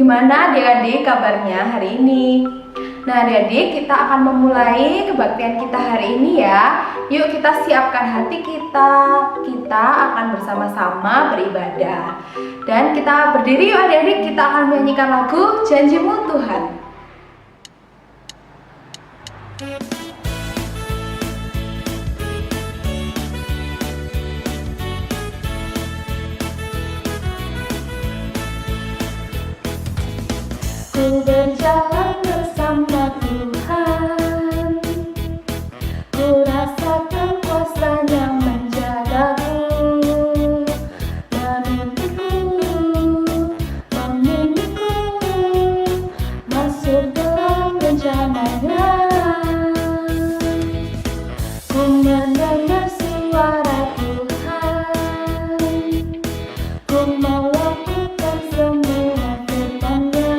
Gimana adik-adik kabarnya hari ini? Nah adik-adik, kita akan memulai kebaktian kita hari ini ya. Yuk kita siapkan hati kita. Kita akan bersama-sama beribadah. Dan kita berdiri yuk adik-adik, kita akan menyanyikan lagu Janjimu Tuhan. Ku berjalan bersama Tuhan, ku rasakan kuasa-Nya menjagaku, menuntunku, membimbingku, masuk dalam rencana-Nya. Ku mendengar suara Tuhan, ku melakukan semua firman-Nya.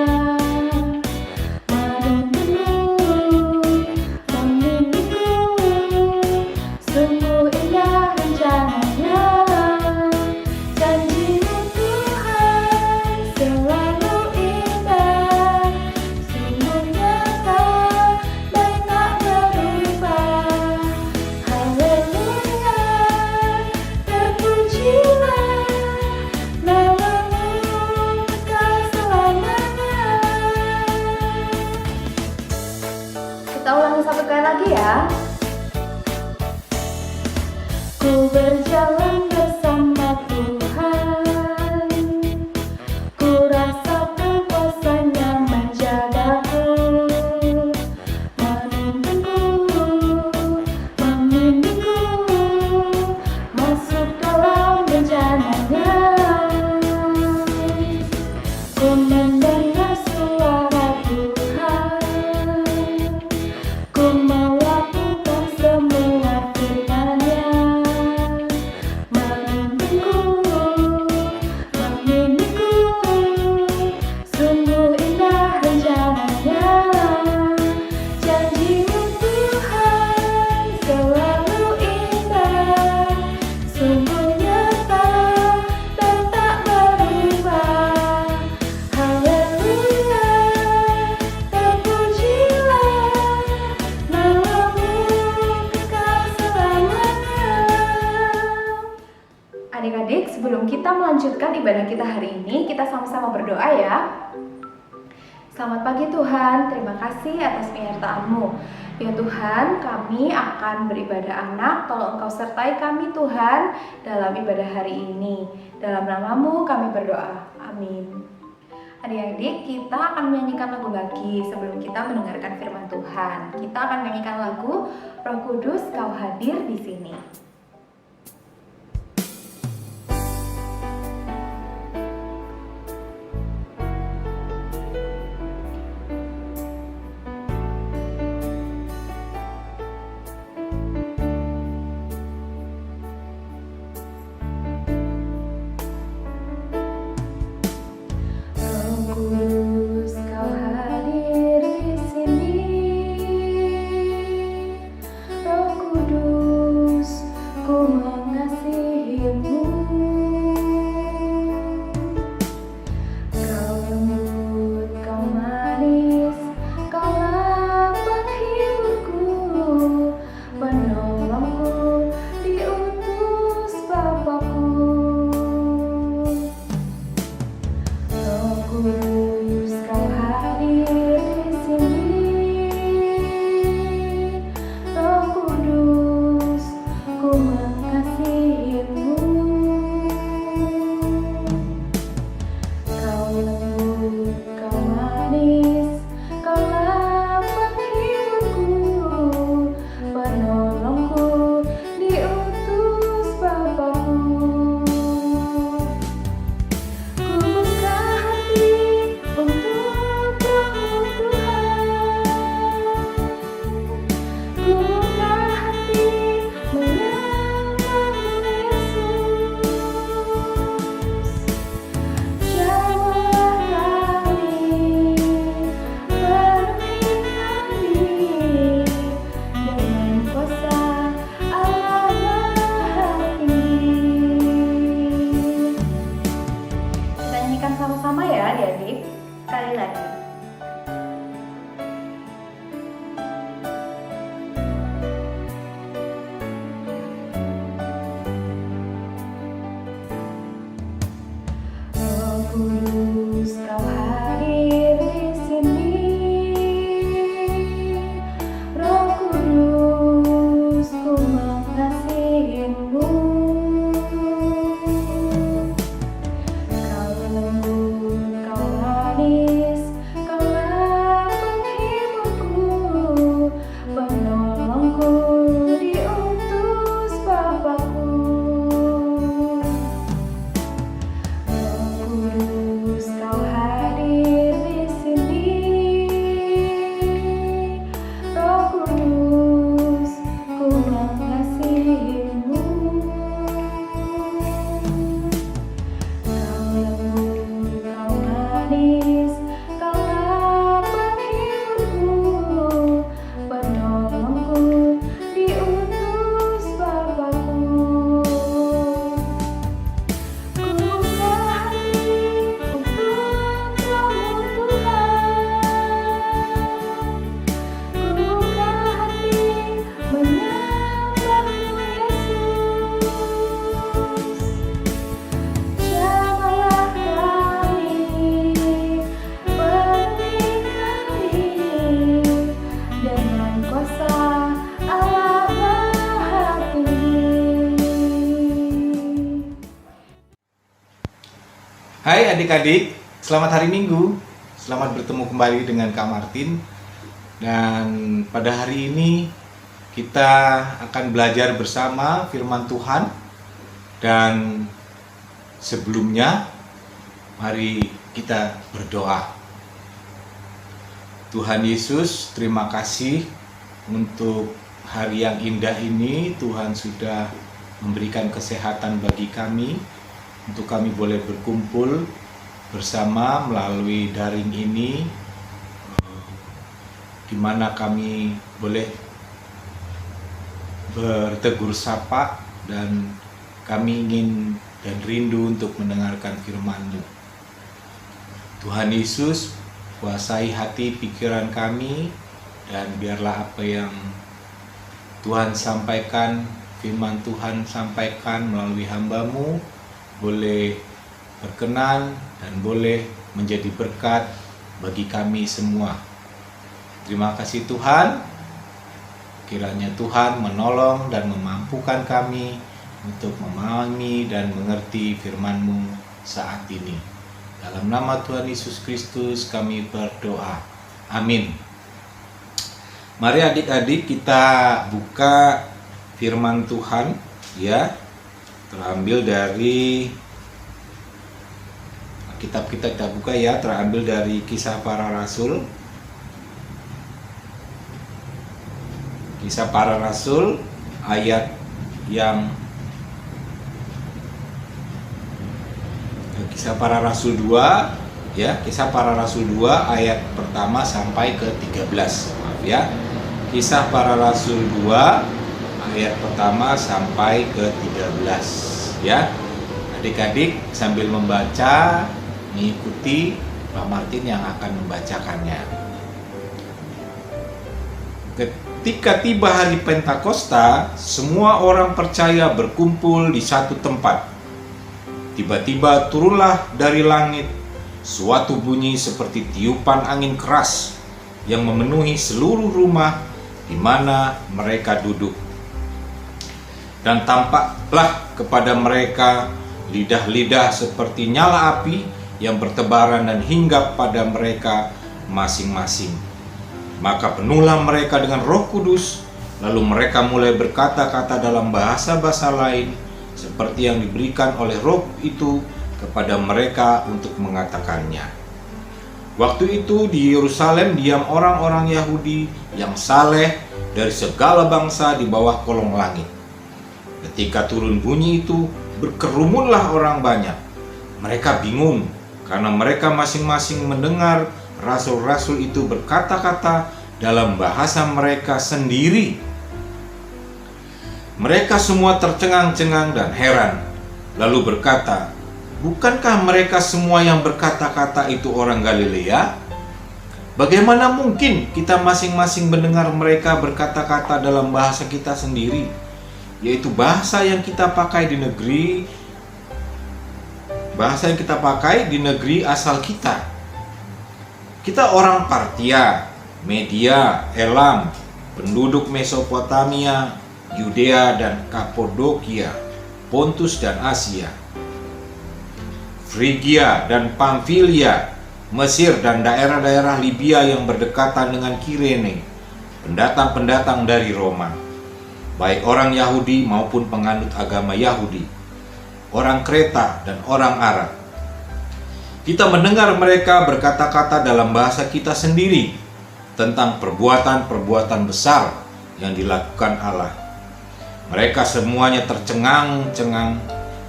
Kita ulangi satu kali lagi ya. Ku berjalan bersama Tuhan, ku rasakan kuasa-Nya menjagaku, menuntunku, membimbingku, masuk dalam rencana-Nya. Ku mendengar suara Tuhan, ku melakukan semua firman-Nya, menuntunku, membimbingku, sungguh indah rencana-Nya. Janji-Mu Tuhan selalu indah, sungguh nyata dan tak berubah. Haleluya, terpujilah namamu kekal selamanya. Adik-adik, sebelum kita melanjutkan ibadah kita hari ini, kita sama-sama berdoa ya. Selamat pagi Tuhan, terima kasih atas penyertaan-Mu. Ya Tuhan, kami akan beribadah anak, tolong Engkau sertai kami Tuhan dalam ibadah hari ini. Dalam nama-Mu kami berdoa, amin. Adik-adik, kita akan menyanyikan lagu lagi sebelum kita mendengarkan firman Tuhan. Kita akan menyanyikan lagu Roh Kudus Kau Hadir di Sini. Roh Kudus Kau hadir di sini. Roh Kudus, ku mengasihi-Mu. Kau lembut, Kau manis, Kaulah penghiburku, penolongku, diutus Bapa-Ku. Roh Kudus Kau hadir di sini. Roh Kudus, ku mengasihi-Mu. Kau lembut, Kau manis, Kaulah penghiburku, penolongku, diutus Bapa-Ku. Ku buka hati untuk Roh-Mu Tuhan. Ku buka hati menyambut Yesus. Jawablah kami, penuhi kami dengan kuasa Allah Maha-Tinggi. Kita nyanyikan sama-sama ya adik-adik. Sekali Hai adik-adik, selamat hari Minggu. Selamat bertemu kembali dengan Kak Martin. Dan pada hari ini kita akan belajar bersama firman Tuhan. Dan sebelumnya, mari kita berdoa. Tuhan Yesus, terima kasih untuk hari yang indah ini. Tuhan sudah memberikan kesehatan bagi kami, untuk kami boleh berkumpul bersama melalui daring ini, di mana kami boleh bertegur sapa dan kami ingin dan rindu untuk mendengarkan firman-Mu. Tuhan Yesus, kuasai hati pikiran kami, dan biarlah apa yang Tuhan sampaikan, firman Tuhan sampaikan melalui hamba-Mu boleh berkenan dan boleh menjadi berkat bagi kami semua. Terima kasih Tuhan. Kiranya Tuhan menolong dan memampukan kami untuk memahami dan mengerti firman-Mu saat ini. Dalam nama Tuhan Yesus Kristus kami berdoa. Amin. Mari adik-adik kita buka firman Tuhan, ya. Terambil dari kitab kita buka ya, terambil dari Kisah Para Rasul. Kisah Para Rasul ayat yang Kisah Para Rasul 2 ya, Kisah Para Rasul 2 ayat pertama sampai ke 13. Maaf ya. Kisah Para Rasul 2 ayat pertama sampai ke 13 ya. Adik-adik sambil membaca, mengikuti Pak Martin yang akan membacakannya. Ketika tiba hari Pentakosta, semua orang percaya berkumpul di satu tempat. Tiba-tiba turunlah dari langit suatu bunyi seperti tiupan angin keras yang memenuhi seluruh rumah di mana mereka duduk. Dan tampaklah kepada mereka lidah-lidah seperti nyala api yang bertebaran dan hinggap pada mereka masing-masing. Maka penuhlah mereka dengan Roh Kudus, lalu mereka mulai berkata-kata dalam bahasa-bahasa lain seperti yang diberikan oleh Roh itu kepada mereka untuk mengatakannya. Waktu itu di Yerusalem diam orang-orang Yahudi yang saleh dari segala bangsa di bawah kolong langit. Ketika turun bunyi itu, berkerumunlah orang banyak. Mereka bingung karena mereka masing-masing mendengar rasul-rasul itu berkata-kata dalam bahasa mereka sendiri. Mereka semua tercengang-cengang dan heran, lalu berkata, "Bukankah mereka semua yang berkata-kata itu orang Galilea? Bagaimana mungkin kita masing-masing mendengar mereka berkata-kata dalam bahasa kita sendiri?" Yaitu bahasa yang kita pakai di negeri asal kita. Kita orang Partia, Media, Elam, penduduk Mesopotamia, Yudea dan Kapodokia, Pontus dan Asia, Frigia dan Pamfilia, Mesir dan daerah-daerah Libya yang berdekatan dengan Kirene, pendatang-pendatang dari Roma, baik orang Yahudi maupun penganut agama Yahudi, orang Kreta dan orang Arab. Kita mendengar mereka berkata-kata dalam bahasa kita sendiri tentang perbuatan-perbuatan besar yang dilakukan Allah. Mereka semuanya tercengang-cengang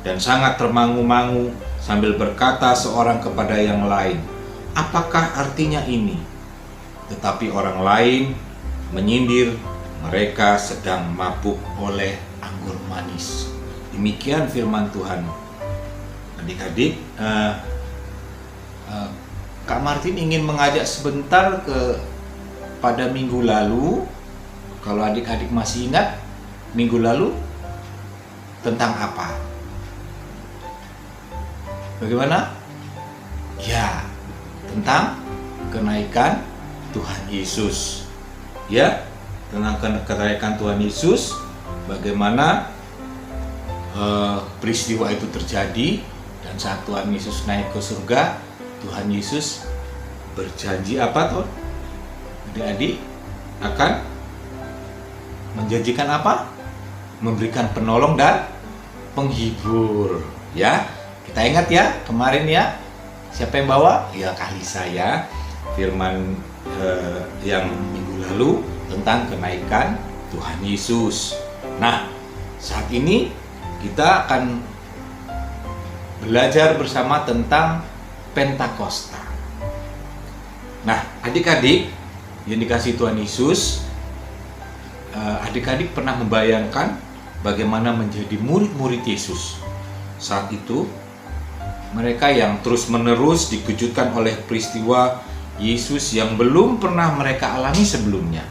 dan sangat termangu-mangu sambil berkata seorang kepada yang lain, "Apakah artinya ini?" Tetapi orang lain menyindir, mereka sedang mabuk oleh anggur manis. Demikian firman Tuhan. Adik-adik, Kak Martin ingin mengajak sebentar pada minggu lalu. Kalau adik-adik masih ingat, minggu lalu tentang apa? Bagaimana? Ya, tentang kenaikan Tuhan Yesus. Ya, tentang kenaikan Tuhan Yesus, bagaimana peristiwa itu terjadi dan saat Tuhan Yesus naik ke surga, Tuhan Yesus berjanji apa tuh? Adik-adik akan menjanjikan apa? Memberikan penolong dan penghibur. Ya, kita ingat ya kemarin ya. Siapa yang bawa? Ya Kalisa ya. Firman yang minggu lalu tentang kenaikan Tuhan Yesus. Nah, saat ini kita akan belajar bersama tentang Pentakosta. Nah, adik-adik yang dikasihi Tuhan Yesus, adik-adik pernah membayangkan bagaimana menjadi murid-murid Yesus. Saat itu, mereka yang terus-menerus dikejutkan oleh peristiwa Yesus yang belum pernah mereka alami sebelumnya.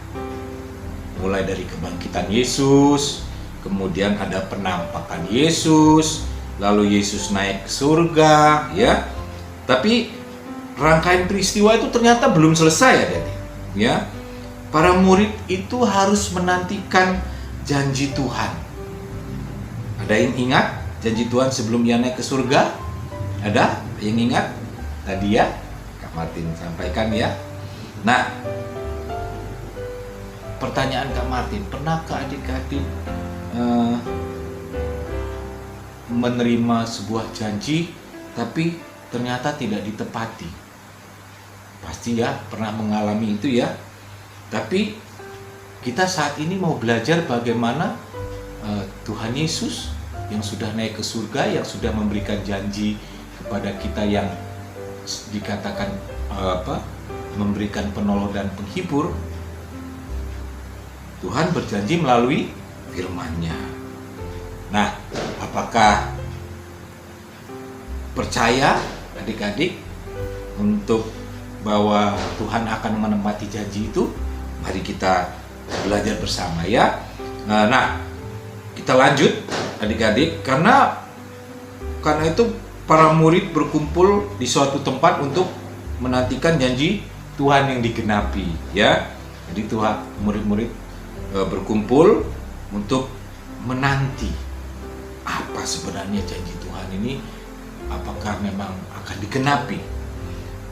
Mulai dari kebangkitan Yesus, kemudian ada penampakan Yesus, lalu Yesus naik ke surga, ya. Tapi rangkaian peristiwa itu ternyata belum selesai, adik-adik. Ya, para murid itu harus menantikan janji Tuhan. Ada yang ingat janji Tuhan sebelum Ia naik ke surga? Ada yang ingat? Tadi ya, Kak Martin sampaikan ya. Nah, pertanyaan Kak Martin, pernahkah adik-adik menerima sebuah janji tapi ternyata tidak ditepati? Pasti ya pernah mengalami itu ya. Tapi kita saat ini mau belajar bagaimana Tuhan Yesus yang sudah naik ke surga, yang sudah memberikan janji kepada kita yang dikatakan memberikan penolong dan penghibur. Tuhan berjanji melalui firman-Nya. Nah, apakah percaya adik-adik untuk bahwa Tuhan akan menepati janji itu? Mari kita belajar bersama ya. Nah, kita lanjut adik-adik, karena itu para murid berkumpul di suatu tempat untuk menantikan janji Tuhan yang digenapi ya. Jadi Tuhan, murid-murid berkumpul untuk menanti apa sebenarnya janji Tuhan ini, apakah memang akan digenapi.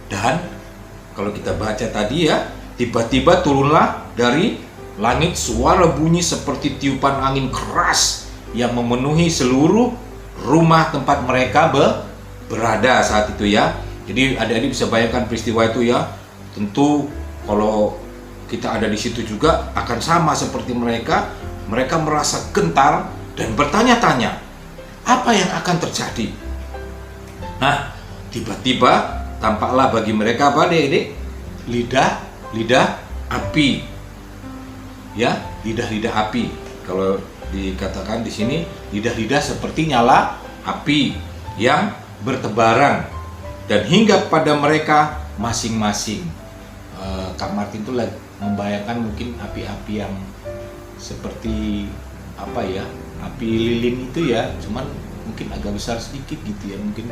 Dan kalau kita baca tadi ya, tiba-tiba turunlah dari langit suara bunyi seperti tiupan angin keras yang memenuhi seluruh rumah tempat mereka berada saat itu ya. Jadi adik-adik bisa bayangkan peristiwa itu ya. Tentu kalau kita ada di situ juga akan sama seperti mereka. Mereka merasa gentar dan bertanya-tanya, apa yang akan terjadi? Nah, tiba-tiba tampaklah bagi mereka apa adik-adik? Lidah api. Ya, lidah-lidah api. Kalau dikatakan di sini lidah-lidah seperti nyala api yang bertebaran dan hinggap pada mereka masing-masing. Kak Martin itu membayangkan mungkin api-api yang seperti apa ya, api lilin itu ya, cuman mungkin agak besar sedikit gitu ya, mungkin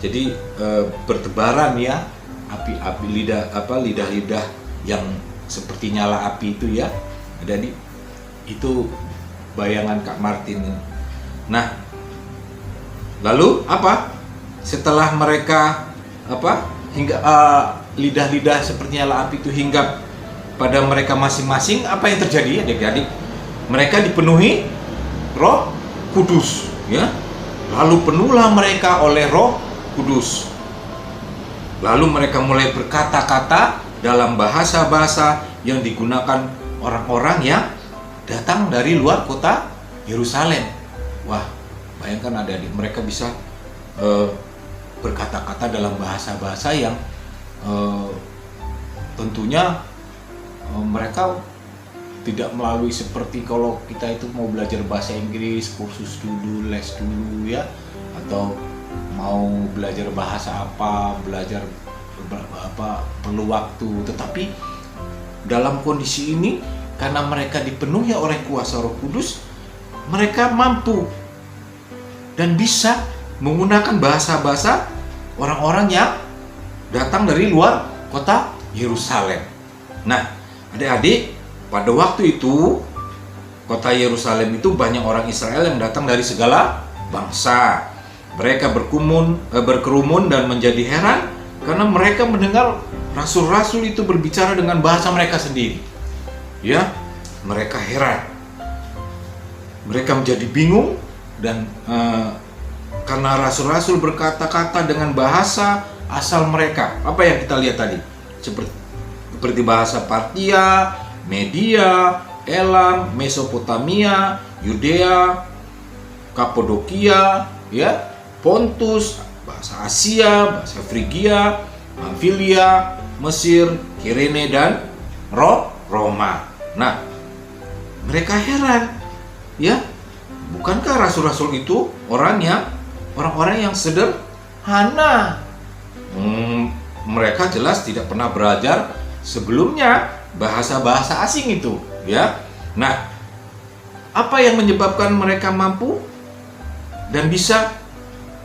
jadi bertebaran ya, api-api lidah-lidah yang seperti nyala api itu ya. Jadi itu bayangan Kak Martin. Nah, lalu apa? Setelah mereka hingga lidah-lidah seperti nyala api itu hinggap pada mereka masing-masing, apa yang terjadi adik-adik? Mereka dipenuhi Roh Kudus ya. Lalu penuhlah mereka oleh Roh Kudus. Lalu mereka mulai berkata-kata dalam bahasa-bahasa yang digunakan orang-orang yang datang dari luar kota Yerusalem. Wah, bayangkan adik-adik, mereka bisa berkata-kata dalam bahasa-bahasa yang tentunya mereka tidak melalui seperti kalau kita itu mau belajar bahasa Inggris, kursus dulu, les dulu ya, atau mau belajar bahasa belajar perlu waktu. Tetapi dalam kondisi ini, karena mereka dipenuhi oleh kuasa Roh Kudus, mereka mampu dan bisa menggunakan bahasa-bahasa orang-orang yang datang dari luar kota Yerusalem. Nah, adik-adik, pada waktu itu kota Yerusalem itu banyak orang Israel yang datang dari segala bangsa. Mereka berkerumun dan menjadi heran karena mereka mendengar rasul-rasul itu berbicara dengan bahasa mereka sendiri. Ya, mereka heran. Mereka menjadi bingung dan karena rasul-rasul berkata-kata dengan bahasa asal mereka. Apa yang kita lihat tadi? Seperti bahasa Partia, Media, Elam, Mesopotamia, Yudea, Kapadokia, ya, Pontus, bahasa Asia, bahasa Frigia, Pamfilia, Mesir, Kirene dan Roma. Nah, mereka heran, ya, bukankah rasul-rasul itu orang-orang yang sederhana? Mereka jelas tidak pernah belajar sebelumnya bahasa-bahasa asing itu, ya. Nah, apa yang menyebabkan mereka mampu dan bisa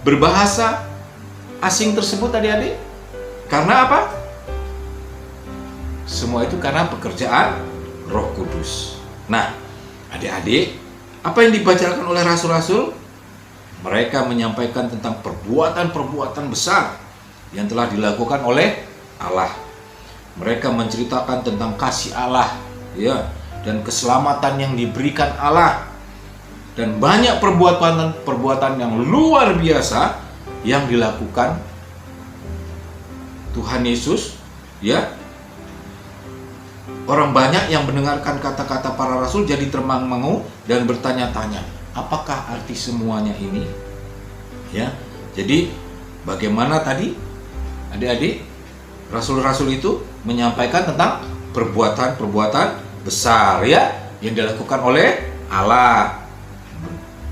berbahasa asing tersebut, adik-adik? Karena apa? Semua itu karena pekerjaan Roh Kudus. Nah, adik-adik, apa yang dibacakan oleh rasul-rasul? Mereka menyampaikan tentang perbuatan-perbuatan besar yang telah dilakukan oleh Allah. Mereka menceritakan tentang kasih Allah, ya, dan keselamatan yang diberikan Allah. Dan banyak perbuatan yang luar biasa yang dilakukan Tuhan Yesus, ya. Orang banyak yang mendengarkan kata-kata para rasul jadi termangu-mangu dan bertanya-tanya, apakah arti semuanya ini? Ya. Jadi bagaimana tadi adik-adik rasul-rasul itu menyampaikan tentang perbuatan-perbuatan besar, ya, yang dilakukan oleh Allah.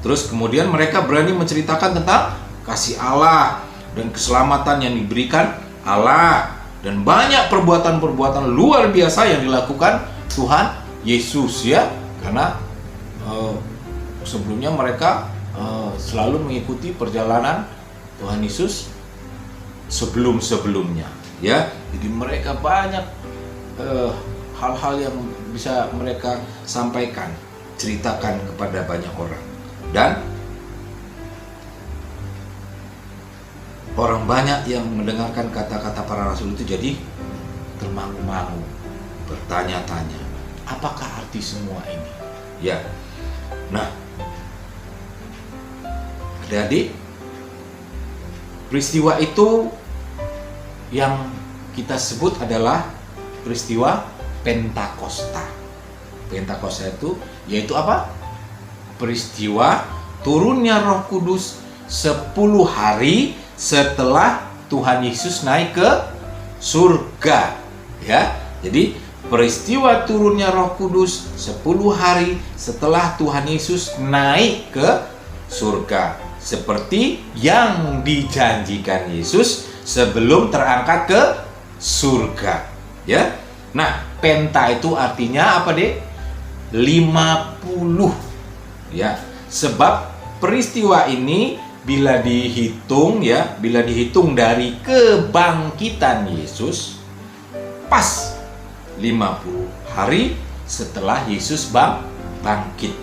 Terus kemudian mereka berani menceritakan tentang kasih Allah dan keselamatan yang diberikan Allah, dan banyak perbuatan-perbuatan luar biasa yang dilakukan Tuhan Yesus, ya, karena sebelumnya mereka selalu mengikuti perjalanan Tuhan Yesus sebelum-sebelumnya, ya. Jadi mereka banyak hal-hal yang bisa mereka sampaikan, ceritakan kepada banyak orang. Dan orang banyak yang mendengarkan kata-kata para rasul itu jadi termangu-mangu, bertanya-tanya, apakah arti semua ini? Ya. Nah, adik-adik, peristiwa itu yang kita sebut adalah peristiwa Pentakosta. Pentakosta itu yaitu apa? Peristiwa turunnya Roh Kudus 10 hari setelah Tuhan Yesus naik ke surga, ya. Jadi peristiwa turunnya Roh Kudus 10 hari setelah Tuhan Yesus naik ke surga, seperti yang dijanjikan Yesus sebelum terangkat ke surga, ya. Nah, penta itu artinya apa, Dek? 50, ya. Sebab peristiwa ini bila dihitung dari kebangkitan Yesus, pas 50 hari setelah Yesus bangkit.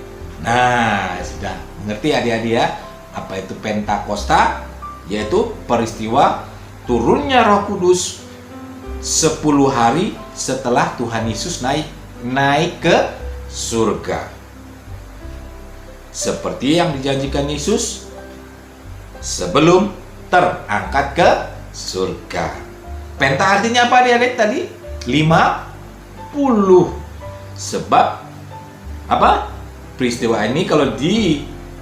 Nah, sudah mengerti adik-adik, ya, apa itu Pentakosta? Yaitu peristiwa turunnya Roh Kudus 10 hari setelah Tuhan Yesus naik ke surga, seperti yang dijanjikan Yesus sebelum terangkat ke surga. Penta artinya apa, adik-adik tadi? 50. Sebab apa? Peristiwa ini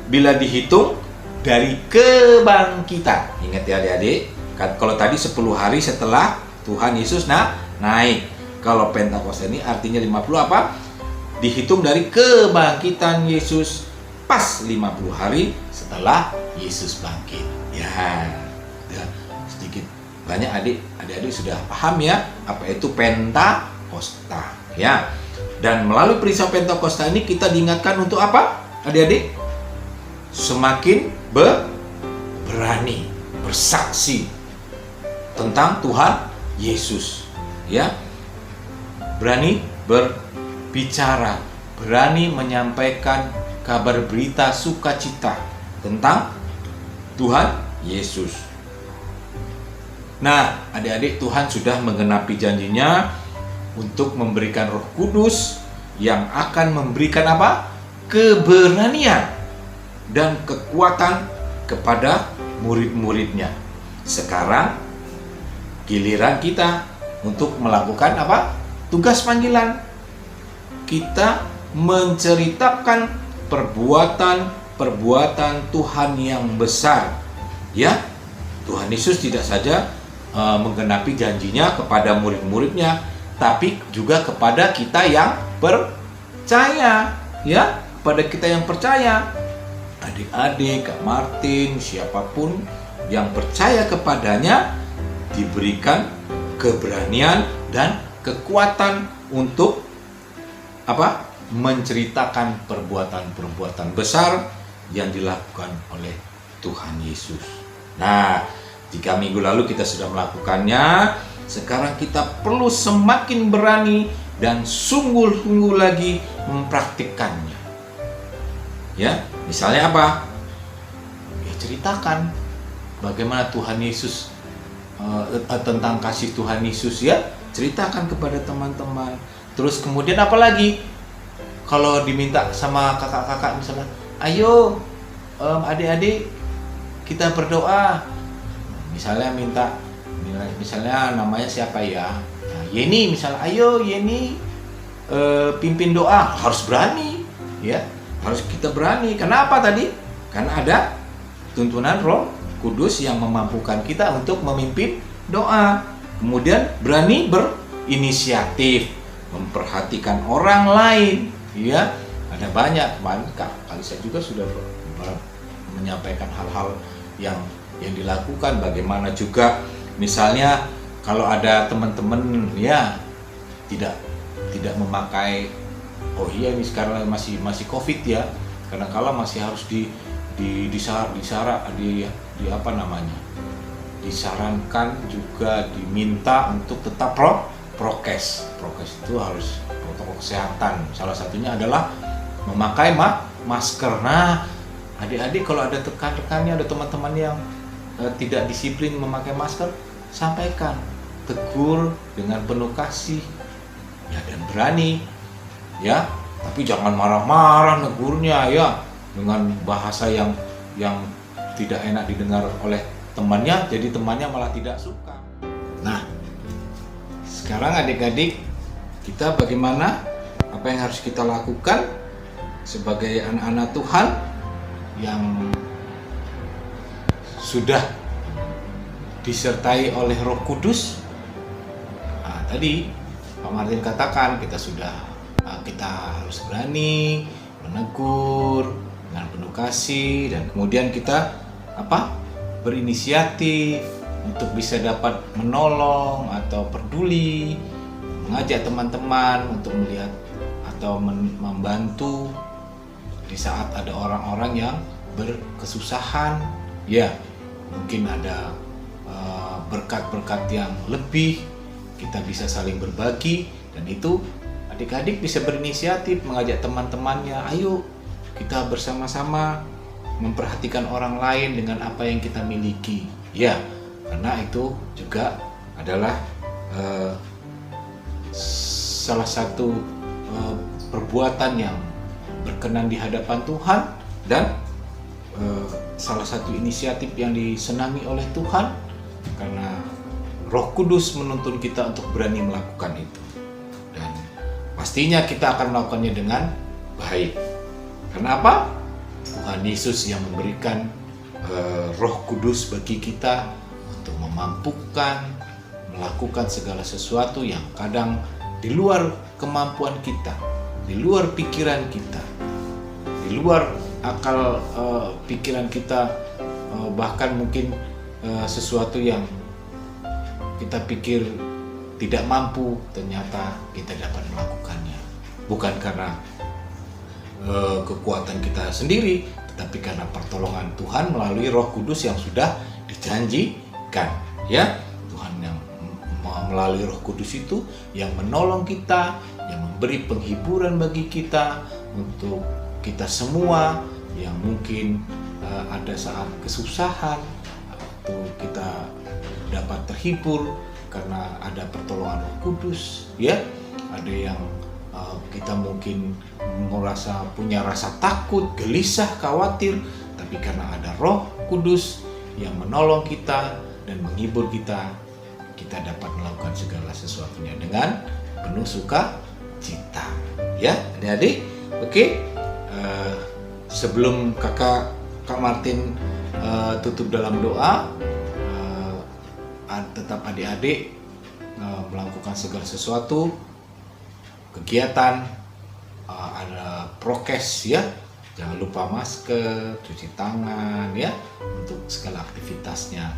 bila dihitung dari kebangkitan. Ingat ya, adik-adik, kalau tadi 10 hari setelah Tuhan Yesus naik. Kalau Pentakosta ini artinya 50 apa? Dihitung dari kebangkitan Yesus pas 50 hari setelah Yesus bangkit. Ya, sedikit banyak adik-adik sudah paham, ya, apa itu Pentakosta, ya. Dan melalui peristiwa Pentakosta ini kita diingatkan untuk apa, adik-adik? Semakin berani bersaksi tentang Tuhan Yesus, ya. Berani berbicara, berani menyampaikan kabar berita sukacita tentang Tuhan Yesus. Nah, adik-adik, Tuhan sudah menggenapi janjinya untuk memberikan Roh Kudus yang akan memberikan apa? Keberanian dan kekuatan kepada murid-muridnya. Sekarang giliran kita untuk melakukan apa? Tugas panggilan. Kita menceritakan perbuatan Tuhan yang besar. Ya, Tuhan Yesus tidak saja menggenapi janjinya kepada murid-muridnya, tapi juga kepada kita yang percaya. Ya, kepada kita yang percaya. Adik-adik, Kak Martin, siapapun yang percaya kepadanya diberikan keberanian dan kekuatan untuk apa? Menceritakan perbuatan-perbuatan besar yang dilakukan oleh Tuhan Yesus. Nah, 3 minggu lalu kita sudah melakukannya. Sekarang kita perlu semakin berani dan sungguh-sungguh lagi mempraktikkannya. Ya, misalnya apa? Ya, ceritakan bagaimana Tuhan Yesus, tentang kasih Tuhan Yesus, ya. Ceritakan kepada teman-teman. Terus kemudian apa lagi? Kalau diminta sama kakak-kakak misalnya, ayo adik-adik kita berdoa. Misalnya misalnya namanya siapa ya? Nah, Yeni misalnya, ayo Yeni pimpin doa. Harus berani, ya. Harus kita berani. Kenapa tadi? Karena ada tuntunan Roh Kudus yang memampukan kita untuk memimpin doa. Kemudian berani berinisiatif, memperhatikan orang lain, ya. Ada banyak, kemarin Kak Alisa juga sudah menyampaikan hal-hal yang dilakukan. Bagaimana juga misalnya kalau ada teman-teman ya tidak memakai, oh iya ini sekarang masih Covid ya, karena kalau masih harus disarankan juga diminta untuk tetap prokes itu harus protokol kesehatan. Salah satunya adalah memakai masker. Nah, adik-adik kalau ada rekan-rekannya, ada teman-teman yang tidak disiplin memakai masker, sampaikan, tegur dengan penuh kasih, ya, dan berani, ya. Tapi jangan marah-marah negurnya, ya, dengan bahasa yang tidak enak didengar oleh temannya, jadi temannya malah tidak suka. Nah, sekarang adik-adik, kita bagaimana? Apa yang harus kita lakukan sebagai anak-anak Tuhan yang sudah disertai oleh Roh Kudus? Nah, tadi Pak Martin katakan kita harus berani menegur dengan penuh kasih, dan kemudian kita berinisiatif untuk bisa dapat menolong atau peduli, mengajak teman-teman untuk melihat atau membantu di saat ada orang-orang yang berkesusahan, ya. Mungkin ada berkat-berkat yang lebih, kita bisa saling berbagi, dan itu adik-adik bisa berinisiatif mengajak teman-temannya, ayo kita bersama-sama memperhatikan orang lain dengan apa yang kita miliki, ya. Karena itu juga adalah salah satu perbuatan yang berkenan di hadapan Tuhan, dan salah satu inisiatif yang disenangi oleh Tuhan, karena Roh Kudus menuntun kita untuk berani melakukan itu, dan pastinya kita akan melakukannya dengan baik. Kenapa? Tuhan Yesus yang memberikan Roh Kudus bagi kita untuk memampukan melakukan segala sesuatu yang kadang di luar kemampuan kita, di luar pikiran kita, di luar akal pikiran kita, bahkan mungkin sesuatu yang kita pikir tidak mampu, ternyata kita dapat melakukannya. Bukan karena kekuatan kita sendiri, tetapi karena pertolongan Tuhan melalui Roh Kudus yang sudah dijanjikan, ya. Tuhan yang melalui Roh Kudus itu yang menolong kita, yang memberi penghiburan bagi kita, untuk kita semua yang mungkin ada saat kesusahan, waktu kita dapat terhibur karena ada pertolongan Roh Kudus, ya. Ada yang kita mungkin merasa punya rasa takut, gelisah, khawatir, tapi karena ada Roh Kudus yang menolong kita dan menghibur kita, kita dapat melakukan segala sesuatunya dengan penuh sukacita. Ya, adik-adik. Oke. Sebelum Kak Martin tutup dalam doa, tetap adik-adik melakukan segala sesuatu kegiatan, ada prokes ya, jangan lupa masker, cuci tangan ya, untuk segala aktivitasnya,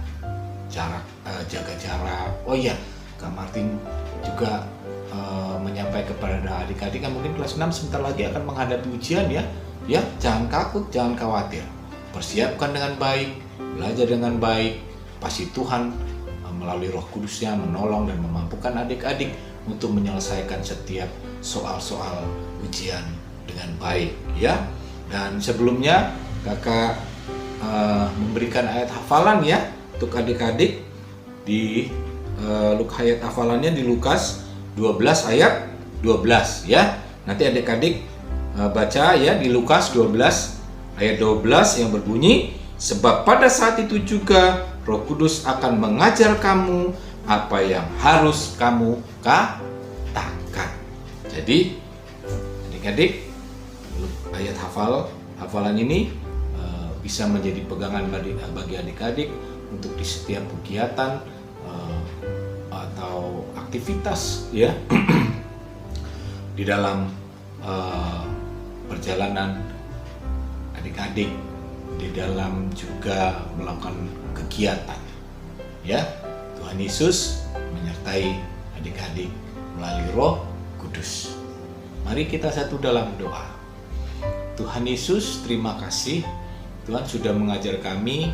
jaga jarak. Oh iya, Kak Martin juga menyampaikan kepada adik-adik yang mungkin kelas 6 sebentar lagi akan menghadapi ujian ya, jangan takut, jangan khawatir, persiapkan dengan baik, belajar dengan baik, pasti Tuhan melalui Roh Kudusnya menolong dan memampukan adik-adik untuk menyelesaikan setiap soal-soal ujian dengan baik ya. Dan sebelumnya Kakak memberikan ayat hafalan ya untuk adik-adik di ayat hafalannya di Lukas 12 ayat 12 ya. Nanti adik-adik baca ya di Lukas 12 ayat 12 yang berbunyi, sebab pada saat itu juga Roh Kudus akan mengajar kamu apa yang harus kamu katakan. Jadi adik-adik, ayat hafalan ini bisa menjadi pegangan bagi adik-adik untuk di setiap kegiatan atau aktivitas ya di dalam perjalanan adik-adik, di dalam juga melakukan kegiatan ya. Tuhan Yesus menyertai adik-adik melalui Roh Kudus. Mari kita satu dalam doa. Tuhan Yesus, terima kasih Tuhan sudah mengajar kami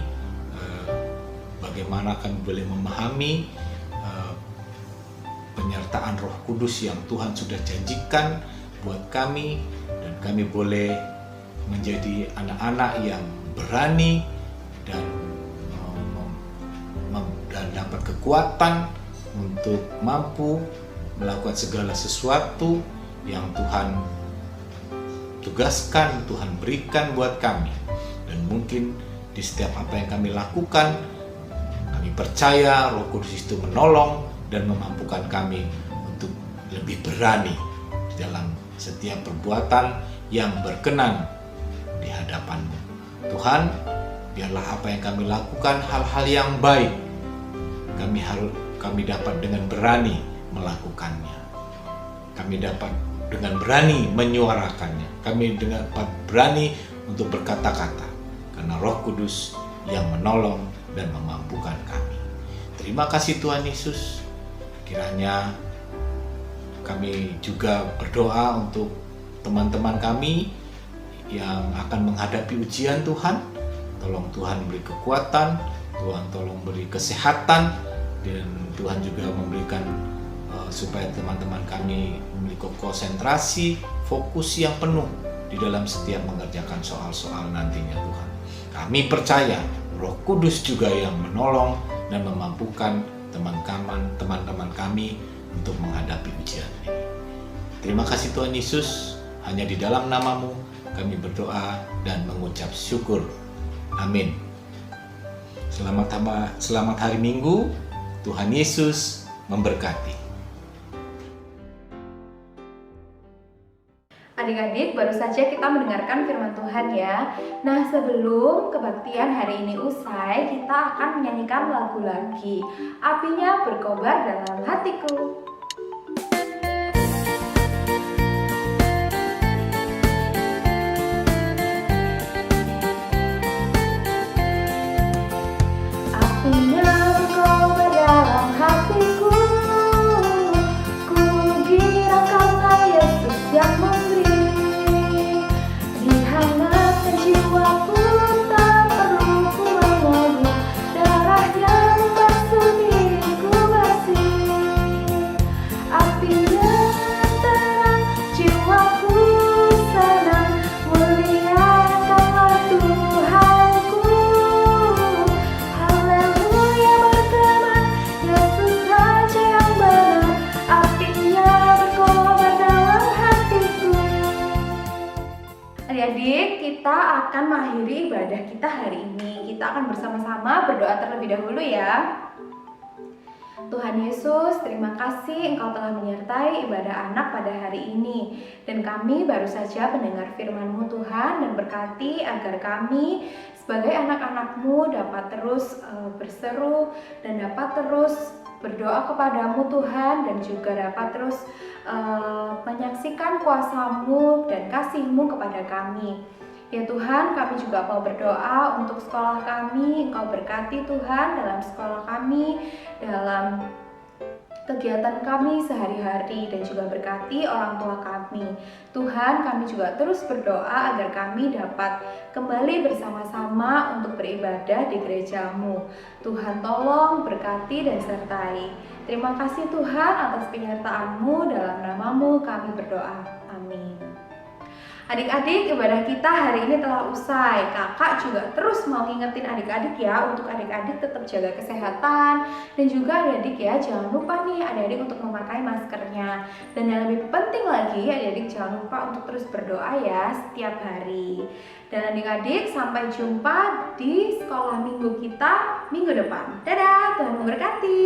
bagaimana kami boleh memahami penyertaan Roh Kudus yang Tuhan sudah janjikan buat kami, dan kami boleh menjadi anak-anak yang berani dan dapat kekuatan untuk mampu melakukan segala sesuatu yang Tuhan tugaskan, Tuhan berikan buat kami. Dan mungkin di setiap apa yang kami lakukan, kami percaya Roh Kudus itu menolong dan memampukan kami untuk lebih berani dalam setiap perbuatan yang berkenan di hadapan-Mu. Tuhan, biarlah apa yang kami lakukan hal-hal yang baik, kami dapat dengan berani melakukannya. Kami dapat dengan berani menyuarakannya. Kami dapat berani untuk berkata-kata karena Roh Kudus yang menolong dan memampukan kami. Terima kasih Tuhan Yesus. Kiranya kami juga berdoa untuk teman-teman kami yang akan menghadapi ujian Tuhan. Tolong Tuhan beri kekuatan, Tuhan tolong beri kesehatan, dan Tuhan juga memberikan supaya teman-teman kami memiliki konsentrasi, fokus yang penuh di dalam setiap mengerjakan soal-soal nantinya Tuhan. Kami percaya Roh Kudus juga yang menolong dan memampukan teman-teman kami untuk menghadapi ujian ini. Terima kasih Tuhan Yesus, hanya di dalam nama-Mu kami berdoa dan mengucap syukur. Amin. Selamat hari Minggu. Tuhan Yesus memberkati. Adik-adik, baru saja kita mendengarkan firman Tuhan ya. Nah, sebelum kebaktian hari ini usai, kita akan menyanyikan lagu lagi. Apinya berkobar dalam hatiku. Apinya berkobar dalam hatiku, ku kira karena Yesus yang memberi. Dihangatkan jiwaku, tak perlu ku mengeluh, darahnya membasuh diriku bersih. Adik-adik, kita akan mengakhiri ibadah kita hari ini. Kita akan bersama-sama berdoa terlebih dahulu ya. Tuhan Yesus, terima kasih Engkau telah menyertai ibadah anak pada hari ini. Dan kami baru saja mendengar firman-Mu Tuhan, dan berkati agar kami sebagai anak-anak-Mu dapat terus berseru dan dapat terus berdoa kepadamu Tuhan, dan juga dapat terus menyaksikan kuasa-Mu dan kasih-Mu kepada kami. Ya Tuhan, kami juga mau berdoa untuk sekolah kami. Engkau berkati Tuhan dalam sekolah kami, dalam kegiatan kami sehari-hari, dan juga berkati orang tua kami. Tuhan, kami juga terus berdoa agar kami dapat kembali bersama-sama untuk beribadah di gereja-Mu. Tuhan tolong berkati dan sertai. Terima kasih Tuhan atas penyertaan-Mu, dalam nama-Mu kami berdoa. Amin. Adik-adik, ibadah kita hari ini telah usai. Kakak juga terus mau ngingetin adik-adik ya, untuk adik-adik tetap jaga kesehatan. Dan juga adik-adik ya, jangan lupa nih adik-adik untuk memakai maskernya. Dan yang lebih penting lagi, adik-adik jangan lupa untuk terus berdoa ya setiap hari. Dan adik-adik, sampai jumpa di sekolah minggu kita minggu depan. Dadah, Tuhan memberkati.